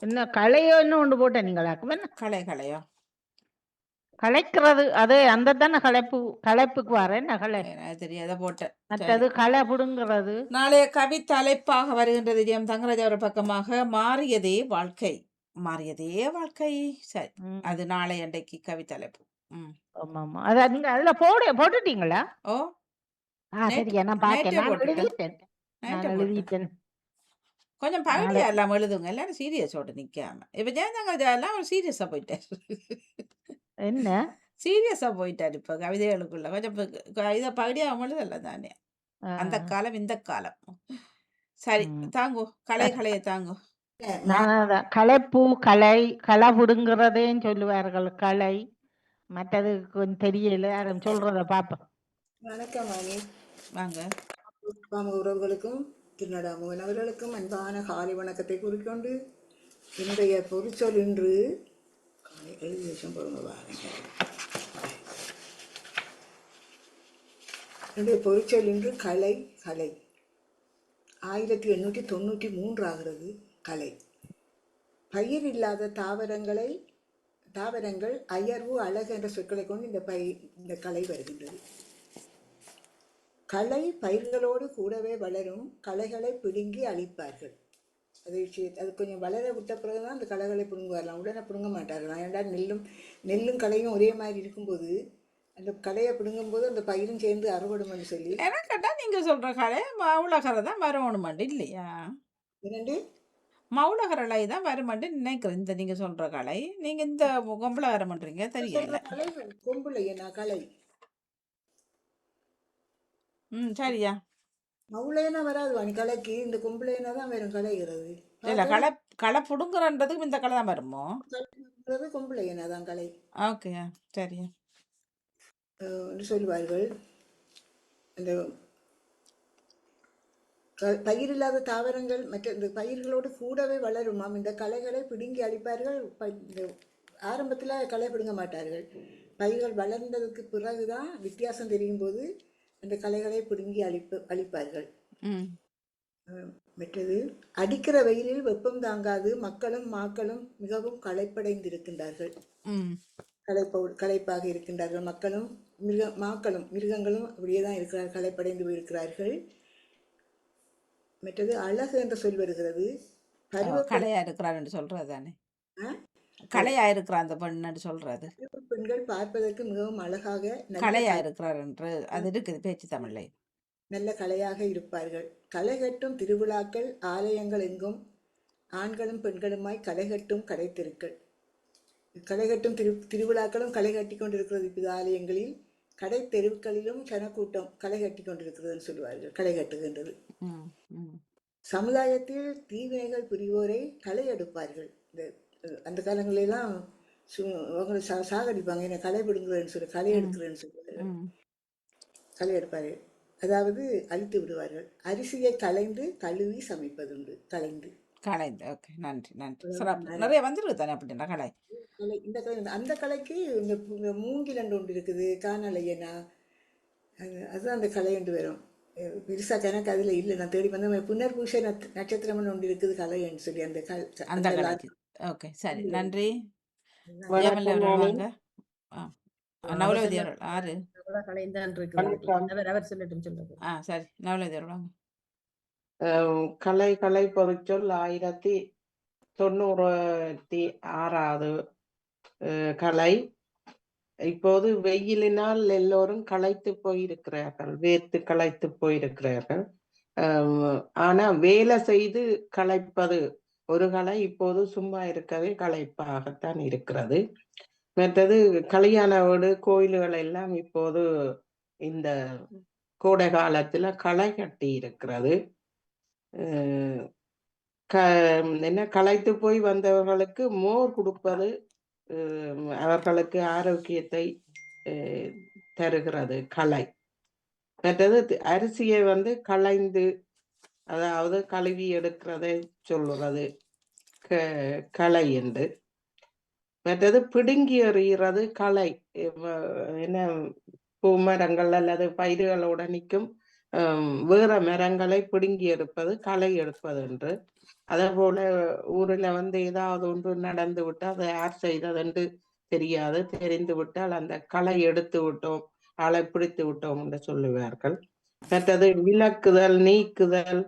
என்ன களையோ என்ன ஒன்று போட்ட நீங்களாக்கும் என்ன களையோ களைக்கிறது அது அந்த தானே களைப்புக்கு வர என்ன களை எனக்கு தெரியாத போட்டேன். சரி, மற்றது களை புடுங்கிறது. நாளைய கவி தலைப்பாக வருகின்றது ஜெயம் தங்கராஜ் அவர் பக்கமாக மாறியதே வாழ்க்கை. மாறியதே வாழ்க்கை. சரி, ம். அது நாளை அன்றைக்கு கவி தலைப்பு. ஆமா ஆமா அது நீங்க அதுல போட்டுட்டீங்களா? ஓ, நேற்று சரியா நான் பாக்கேன். நேற்றே நான் போட்டுட்டேன். எழுதிட்டேன். நேற்றே நான் போட்டேன். எழுதிட்டேன். கொஞ்சம் நாளை பகுதியா எல்லாம் எழுதுங்க, எல்லாரும் சீரியஸோட நிக்காம. இப்ப ஜெயந்தங்கராஜ் எல்லாம் அவர் சீரியஸா போயிட்டார். என்ன சீரியஸா போயிட்டார் இப்ப கவிதைகளுக்குள்ள. கொஞ்சம் இதை பகுதியா எழுதல தானே. ஆ, அந்த காலம் இந்த காலம். சரி, ம். தாங்கோ கலையை தாங்கோ. நான் அதான் களைப்பூ களை புடுங்கிறதேன்னு சொல்லுவார்கள் களை. மற்றது கொஞ்சம் தெரியல யாரும் சொல்றத பாப்போம். வணக்கம் அணி. வாங்க. உறவுகளுக்கும் திருநடாமுகன் அவர்களுக்கும் அன்பான காலை வணக்கத்தை கூறிக்கொண்டு என்னுடைய பொருச்சொல் இன்று எழுதி வருஷம் போடுங்க பாருங்க. என்னுடைய பொருச்சொல் இன்று கலை 1893 ஆகிறது. கலை பயிர் இல்லாத தாவரங்கள் அயர்வு அழகு என்ற சொற்களை கொண்டு இந்த கலை வருகின்றது. களை பயிர்களோடு கூடவே வளரும் களைகளை பிடுங்கி அழிப்பார்கள். அது கொஞ்சம் வளர விட்ட பிறகுதான் அந்த களைகளை பிடுங்குவாரலாம், உடனே பிடுங்க மாட்டார்களாம். ஏன்டா நெல்லும் களையும் ஒரே மாதிரி இருக்கும்போது அந்த களையை பிடுங்கும்போது அந்த பயிரும் சேர்ந்து அறுவடும்னு சொல்லி எனக்கு கேட்டா நீங்க சொல்ற கலை மவுளகரை தான் வரணுமாண்டு இல்லையா? இரண்டு மவுளகரலை தான் வருமாண்டு நினைக்கிறேன். இந்த நீங்க சொல்ற கலை நீங்க இந்த கொம்பளை வரமாட்டீங்க தெரியல. கொம்புலையே நான் களை சரியா மவுளையனா வராது வாணி கலைக்கு, இந்த கொம்புலையனா தான் வரும் கலைகிறது. இல்ல களை புடுங்குறன்றதுக்கு இந்த களை தான் வருமோ? கொம்புலையனா தான் கலை. ஓகே, சரியா சொல்லுவார்கள். அந்த பயிரில்லாத தாவரங்கள் மற்ற இந்த பயிர்களோடு கூடவே வளருமாம். இந்த களைகளை பிடுங்கி அழிப்பார்கள். ஆரம்பத்தில் களை பிடுங்க மாட்டார்கள். பயிர்கள் வளர்ந்ததுக்கு பிறகுதான் வித்தியாசம் தெரியும் போது அந்த களைகளை பிடுங்கி அழிப்பார்கள். மற்றது அடிக்கிற வெயிலில் வெப்பம் தாங்காது மக்களும் மாக்களும் மிகவும் களைப்படைந்திருக்கின்றார்கள். களைப்பாக இருக்கின்றார்கள். மக்களும் மிருகங்களும் அப்படியே தான் இருக்கிறார்கள், களைப்படைந்து போயிருக்கிறார்கள். மற்றது அழகு என்ற சொல் வருகிறது. கலையா இருக்கிறார் என்று சொல்றது தானே. கலையா இருக்கிறார் அந்த பெண் சொல்றது. பெண்கள் பார்ப்பதற்கு மிகவும் அழகாக கலையா இருக்கிறார் என்று அது இருக்குது பேச்சு தமிழ்ல. நல்ல கலையாக இருப்பார்கள். களை கட்டும் திருவிழாக்கள் ஆலயங்கள் எங்கும் ஆண்களும் பெண்களுமாய் களை கட்டும் கடைத்தெருக்கள். களை கட்டும் திருவிழாக்களும் களை கட்டி கொண்டிருக்கிறது. இப்போது ஆலயங்களில் கடை தெருவுகளிலும் ஜனக்கூட்டம் களை கட்டி கொண்டிருக்கிறதுன்னு சொல்லுவார்கள். களை கட்டுகின்றது. சமுதாயத்தில் தீவினைகள் புரிவோரை களை எடுப்பார்கள். அந்த காலங்களெல்லாம் அவங்களை சாகடிப்பாங்க. என்ன களை பிடுங்குறேன்னு சொல்லி களை எடுக்கிறேன்னு சொல்லுவார்கள். களை எடுப்பார்கள், அதாவது அழித்து விடுவார்கள். அரிசியை களைந்து கழுவி சமைப்பதுண்டு. களைந்து. ஓகே, நன்றி நிறைய வந்துருக்கு தானே அப்படின்னா கலை. இந்த கலை அந்த கலைக்கு இந்த மூங்கில் ஒன்று இருக்குது, காணலையனா, அதுதான் அந்த கலை என்று வரும். பெருசா கணக்கு அதுல இல்லை. நான் தேடி வந்த புனர்பூச நட்சத்திரம் ஒன்று இருக்குது கலைன்னு சொல்லி அந்த கலைக்கு. ஓகே, சரி, நன்றி. நவலவதி அவர்கள் ஆறு சரி, நவலவதி அவர்கள் வாங்க. கலை பொதுச்சொல் 1996 கலை. இப்போது வெயிலினால் எல்லோரும் களைத்து போயிருக்கிறார்கள், வேர்த்து களைத்து போயிருக்கிறார்கள். ஆனா வேலை செய்து களைப்பது ஒரு கலை இப்போது சும்மா இருக்கவே களைப்பாகத்தான் இருக்கிறது. மற்றது கல்யாண வீடு கோயில்கள் எல்லாம் இப்போது இந்த கோடை காலத்துல களை கட்டி இருக்கிறது. என்ன களைத்து போய் வந்தவர்களுக்கு மோர் கொடுப்பது அவர்களுக்கு ஆரோக்கியத்தை தருகிறது களை. மற்றது அரிசியை களைந்து, அதாவது கழுவி எடுக்கிறதை சொல்லுறது களை என்று. மற்றது பிடுங்கி எறிகிறது களை. என்ன பூமரங்கள் அல்லது பயிர்களோட நிற்கும் வேற மரங்களை பிடுங்கி எடுப்பது களை எடுப்பது என்று. அதே போல ஊர்ல வந்து ஏதாவது ஒன்று நடந்து விட்டால் அதை யார் செய்ததென்று தெரியாது. தெரிந்து விட்டால் அந்த களை எடுத்து விட்டோம், ஆளை பிடித்து விட்டோம் என்று சொல்லுவார்கள். மற்றது விலக்குதல், நீக்குதல்,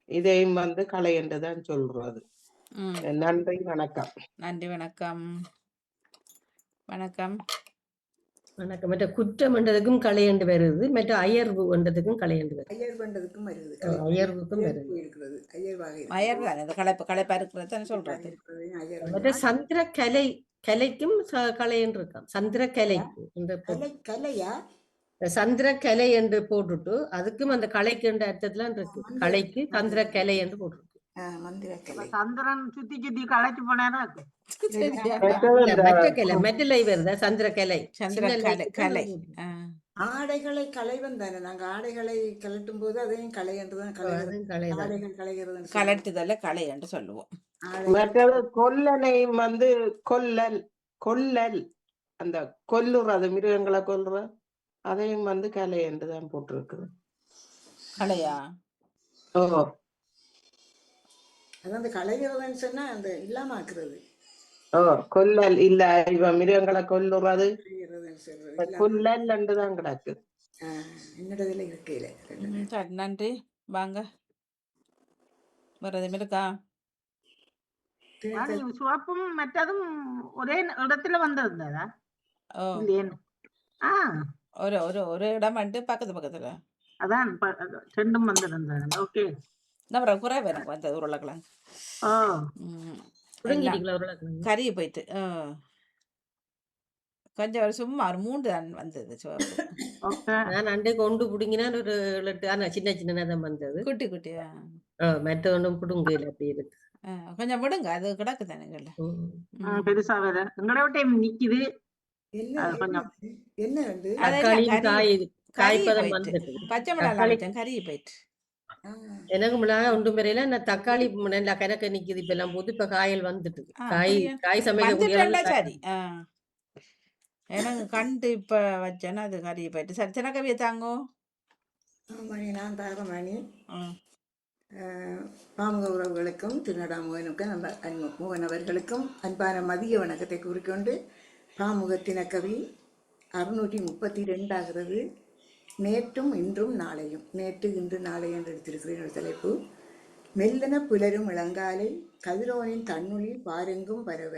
இதையும் வந்து களை என்றுதான் சொல்றது. ம் நன்றி, வணக்கம். நன்றி வணக்கம். வணக்கம். வணக்கம். மற்ற குற்றம் என்றதுக்கும் கலையண்டு வருது, மற்ற அயர்வு என்றதுக்கும் கலையண்டு வருது. ஐயர் பண்டதுக்கும் வருது. அயர்வுக்கும் ஐயர் வருது. போயிருக்கிறது, ஐயர்வாக மயர் இருக்கிறது, தானே இந்த களைப்பா இருக்கிறது தானே சொல்றது. இருக்கிறதையும் ஐயர் மற்ற பண்டது. சந்திர கலைக்கும் கலைன்னு இருக்கான். சந்திர கலைக்கு என்று கலை கலையா சந்திர கலை என்று போட்டுட்டு அதுக்கும் அந்த கலைக்கு என்ற அர்த்தத்துல இருக்கு. கலைக்கு சந்திர கலை என்று போட்டுருக்கு. மந்திர கலை. சந்திரன் சுத்தி சுத்தி களைச்சு போனேன்னா சரியா? மற்றது இல்ல, இந்த மற்ற கலை மெட்டலை வருதா சந்திர கலை. சந்திர சின்ன கலை லைக்கு கலை தான் ஆ. ஆடைகளை களைவன் தானே. நாங்க ஆடைகளை கலட்டும் போது அதையும் கலை என்றுதான் கலைகிறது. அதுவும் கலைதான். ஆடைகள் கலைகிறது. கலட்டுதல கலை என்று சொல்லுவோம். மற்றது கொல்லனையும் வந்து கொல்லல், கொல்லல், அந்த கொல்லுறது, மிருகங்களை கொல்லுற, அதையும் வந்து கலை என்றுதான் போட்டிருக்குது. கலையா? ஓ, அதான் அந்த கலைகிறதுன்னு சொன்னா அந்த இல்லாம ஆக்குறது. ஓ, கொல்லல் இல்ல, இப்ப மிருகங்களை கொல்லுறது கலைகிறதுன்னு சொல்றது இல்லாம. கொல்லல் என்றுதான் கிடக்கு. என்னடதுல இருக்கையில சரி, நன்றி. வாங்க, வேற எதுவும் இருக்கா? சிவப்பும் மற்றதும் ஒரே இடத்துல வந்திருந்ததா ஓ, இல்லையேன்னு? ஆ ஒரு ஒரு ஒரு இடம் வந்து பக்கத்துல அதான் ரெண்டும் வந்திருந்தது. ஓகே. அப்புறம் குறைவு எனக்கு வந்தது உருளைக்கிழங்கு. ஓ ம், எல்லாம் புடுங்கிட்டீங்களா உருளைக்கிழங்கு? கறி போயிட்டு கொஞ்சம் ஒரு சும்மா ஒரு 3 தான் வந்தது சிவப்பு. ஓகே. நான் அண்டை கொண்டு புடுங்கினா ஒரு 7 ஆனா சின்ன சின்னதான் வந்தது. குட்டி குட்டியா மற்ற ஒன்றும் புடுங்கல அப்படி இருக்கு. கொஞ்சம் விடுங்க, அது கிடக்கு தானே. பெருசா வேற எங்கட டைம் நிக்குது. என்ன அது கொஞ்சம் என்ன வந்து தக்காளியும் காய்ப்பதம் போயிட்டு வந்துட்டு. பச்சை மிளகாய் வச்சேன், கறி போயிட்டு. எனக்கு மிளகா ஒன்றும் பெரியல. நான் தக்காளி நல்லா கணக்க நிக்குது. இப்ப எல்லாம் போது இப்ப காயல் வந்துட்டு. காய் சமைக்கக்கூடிய வந்துட்டா சரி. எனக்கு கண்டு இப்ப வச்சேன்னா அது கறி போயிட்டு. சரி, சின்னக்கவியை தாங்கோ. மணி நான் தாகமணி. பாமுக உறவுகளுக்கும் திருநடாமுகனுக்கும் நம்ம முகன் அவர்களுக்கும் அன்பான மதிய வணக்கத்தை கூறிக்கொண்டு, பாமுக தினக்கவி 632 ஆகிறது. நேற்றும் இன்றும் நாளையும். நேற்று இன்று நாளை என்று எடுத்திருக்கிறேன் தலைப்பு. மெல்லன புலரும் இளங்காலை கதிரோனின் தன்னுளி பாரெங்கும் பரவ.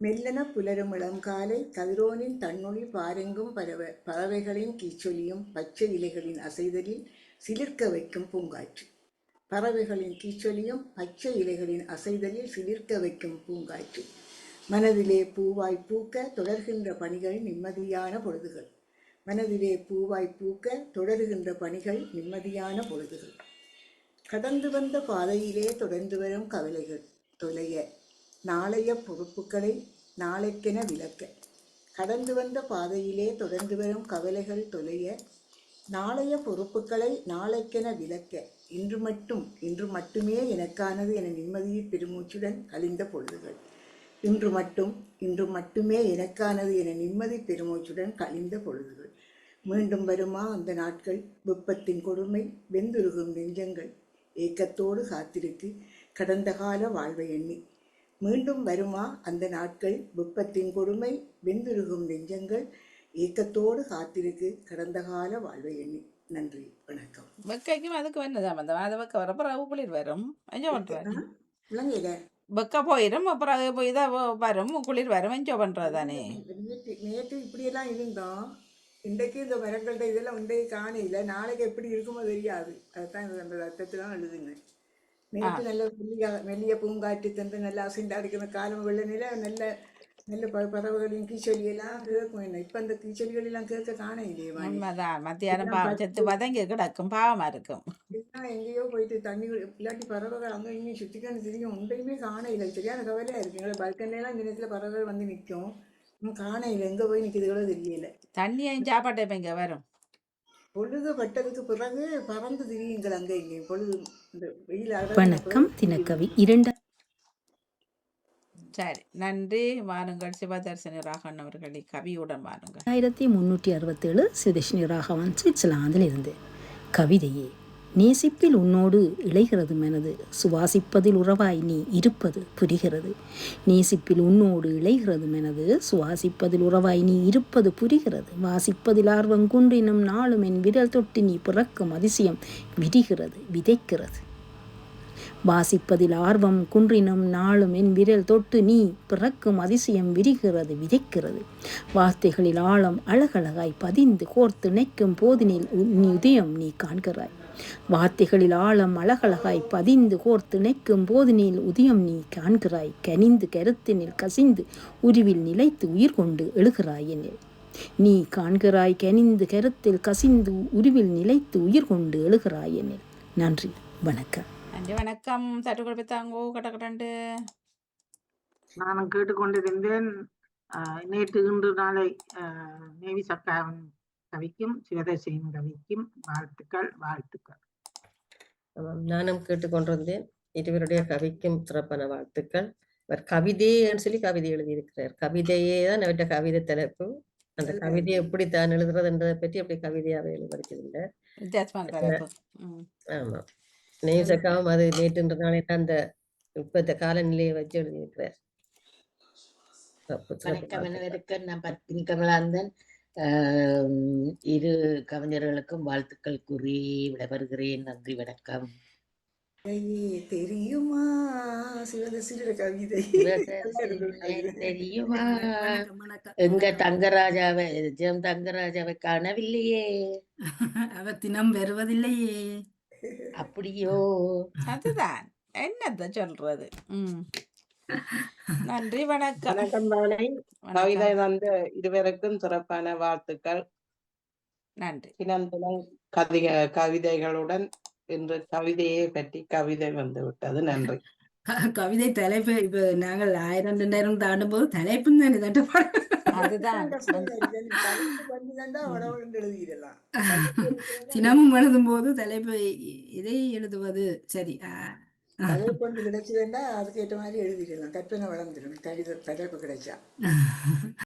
மெல்லன புலரும் இளங்காலை கதிரோனின் தன்னுளி பாரெங்கும் பரவ. பறவைகளின் கீச்சொலியும் பச்சை இலைகளின் அசைதலில் சிலிர்க்க வைக்கும் பூங்காற்று. பறவைகளின் கீச்சொலியும் பச்சை இலைகளின் அசைதலில் சிலிர்க்க வைக்கும் பூங்காற்று. மனதிலே பூவாய் பூக்க தொடர்கின்ற பணிகள் நிம்மதியான பொழுதுகள். மனதிலே பூவாய் பூக்க தொடருகின்ற பணிகள் நிம்மதியான பொழுதுகள். கடந்து வந்த பாதையிலே தொடர்ந்து வரும் கவலைகள் தொலைய. நாளைய பொறுப்புகளை நாளைக்கென விளக்க. கடந்து வந்த பாதையிலே தொடர்ந்து வரும் கவலைகள் தொலைய. நாளைய பொறுப்புகளை நாளைக்கென விளக்க. இன்று மட்டுமே எனக்கானது என நிம்மதியை பெருமூச்சுடன் கழிந்த பொழுதுகள். இன்று மட்டுமே எனக்கானது என நிம்மதி பெருமூச்சுடன் கழிந்த பொழுதுகள். மீண்டும் வருமா அந்த நாட்கள்? வெப்பத்தின் கொடுமை வெந்துருகும் நெஞ்சங்கள் ஏக்கத்தோடு காத்திருக்கு கடந்த கால வாழ்வை எண்ணி. மீண்டும் வருமா அந்த நாட்கள்? வெப்பத்தின் கொடுமை வெந்துருகும் நெஞ்சங்கள் ஏக்கத்தோடு காத்திருக்கு கடந்த கால வாழ்வை எண்ணி. நன்றி, வணக்கம். வெக்கைக்கும் அதுக்கு வேணும் சம்பந்தம். அது வெக்க வர பிறகு குளிர் வரும். என்ஜாய் பண்றாரு. விளங்கையில வெக்க போயிடும், பிறகு போய் தான் வரும், குளிர் வரும். என்ஜாய் பண்றது தானே. நேற்று இப்படியெல்லாம் இருந்தோம். இன்றைக்கு இந்த மரங்கள்ட இதெல்லாம் இன்றைக்கு காணையில். நாளைக்கு எப்படி இருக்குமோ தெரியாது. அதுதான் அந்த அர்த்தத்திலாம் எழுதுங்க. நேற்று நல்ல மெல்லிய பூங்காற்று தந்து நல்லா அசைந்து அடிக்கிற காலம் வெள்ள நில நல்ல நல்ல பறவைகளின் கீச்சொலியெல்லாம் கேட்கும். என்ன இப்போ அந்த கீச்சொலிகளெல்லாம் கேட்க காணையிலேயே உண்மைதான். மத்தியானம் செத்து பதங்கி கிடக்கும், பாவமா இருக்கும். எங்கேயோ போயிட்டு தண்ணி இல்லாட்டி பறவைகள் அங்கே இங்கேயும் சுற்றிக்கான்னு தெரியும். ஒன்றையுமே காணையில். சரியான கவலையாக இருக்கு. எங்களை பல்கன்லாம் இந்த நேரத்தில் பறவைகள் வந்து நிற்கும். காணையில் எங்கே போய் நிற்கிறதுகளோ தெரியல. தண்ணியையும் சாப்பாட்டை இப்போ இங்கே வரும். பொழுது பட்டதுக்கு பிறகு பறந்து திரியுங்கள் அங்கே இங்கே. பொழுது இந்த வெயில். வணக்கம் தினக்கவி 2. சரி, நன்றி. வாருங்கள் சிவதர்ஷினி ராகவன் அவர்களை கவியுடன் வாருங்கள். 1367 சுதர்ஷினி ராகவன் சுவிட்சர்லாந்தில் இருந்து. கவிதையே நேசிப்பில் உன்னோடு இளைகிறது மனது, சுவாசிப்பதில் உறவாய் நீ இருப்பது புரிகிறது. நேசிப்பில் உன்னோடு இளைகிறது மனது, சுவாசிப்பதில் உறவாய் நீ இருப்பது புரிகிறது. வாசிப்பதில் ஆர்வம் குன்றினும் நாளும் என் விரல் தொட்டு நீ பிறக்கும் அதிசயம் விரிகிறது, விதைக்கிறது. வாசிப்பதில் ஆர்வம் குன்றினும் நாளும் என் விரல் தொட்டு நீ பிறக்கும் அதிசயம் விரிகிறது, விதைக்கிறது. வார்த்தைகளில் ஆழம் அழகழகாய் பதிந்து கோர்த்து நினைக்கும் போதினில் நீ உதயம் நீ காண்கிறாய். வார்த்தைகளில் ஆழம் அழகழகாய் பதிந்து கோர்த்து நினைக்கும் போதினில் உதயம் நீ காண்கிறாய். கனிந்து கருத்தினில் கசிந்து உருவில் நிலைத்து உயிர் கொண்டு எழுகிறாய் என்னில் நீ காண்கிறாய். கனிந்து கருத்தில் கசிந்து உருவில் நிலைத்து உயிர் கொண்டு எழுகிறாய் என்னில். நன்றி, வணக்கம். நன்றி, வணக்கம். தட்டு கொடுத்தாங்கோ கடற்கடண்டு. நானும் கேட்டுக்கொண்டிருந்தேன். நேற்று இன்று நாளை நேவி சக்காவின் கவிக்கும் சிவதேசியின் கவிக்கும் வாழ்த்துக்கள், வாழ்த்துக்கள். நானும் கேட்டுக்கொண்டிருந்தேன். இருவருடைய கவிக்கும் சிறப்பான வாழ்த்துக்கள். அவர் கவிதைன்னு சொல்லி கவிதை எழுதியிருக்கிறார். கவிதையே தான் அவற்ற கவிதை தலைப்பு. அந்த கவிதையை எப்படி தான் எழுதுறதுன்றதை பற்றி அப்படி கவிதையாவே எழுதியிருக்கின்ற வித்தியாசமான தலைப்பு. ஆமா. நேசக்காவும் அது நேற்றுன்றனாலே அந்த இப்ப காலநிலையை வச்சு எழுதியிருக்கிறார். வணக்கம் அனைவருக்கும். நான் பத்மினி கமலாந்தன். இரு கவிஞர்களுக்கும் வாழ்த்துக்கள் கூறி விடைபெறுகிறேன். நன்றி, வணக்கம். தெரியுமா சிவதேசியோட கவிதை தெரியுமா எங்க தங்கராஜாவை தங்கராஜாவை காணவில்லையே, அவர் தினம் வருவதில்லையே. அப்படியோ? அதுதான் என்னத்த சொல்றது. நன்றி, வணக்கம். வணக்கம் தானே. கவிதை வந்த இருவருக்கும் சிறப்பான வாழ்த்துக்கள். நன்றி. தினந்தனம் கவிதைகளுடன் இன்று கவிதையை பற்றி கவிதை வந்து விட்டது. நன்றி. கவிதை தலைப்பு இப்ப நாங்கள் 1000 2000 தாண்டும் போது தலைப்பும் தானே தட்டப்படும். அதுதான் தினமும் எழுதும் போது தலைப்பு இதை எழுதுவது சரி. கொண்டு கிடைச்சதுன்னா அதுக்கேற்ற மாதிரி எழுதிடலாம். கற்பனை வளர்ந்துடும் தலைப்பு கிடைச்சா.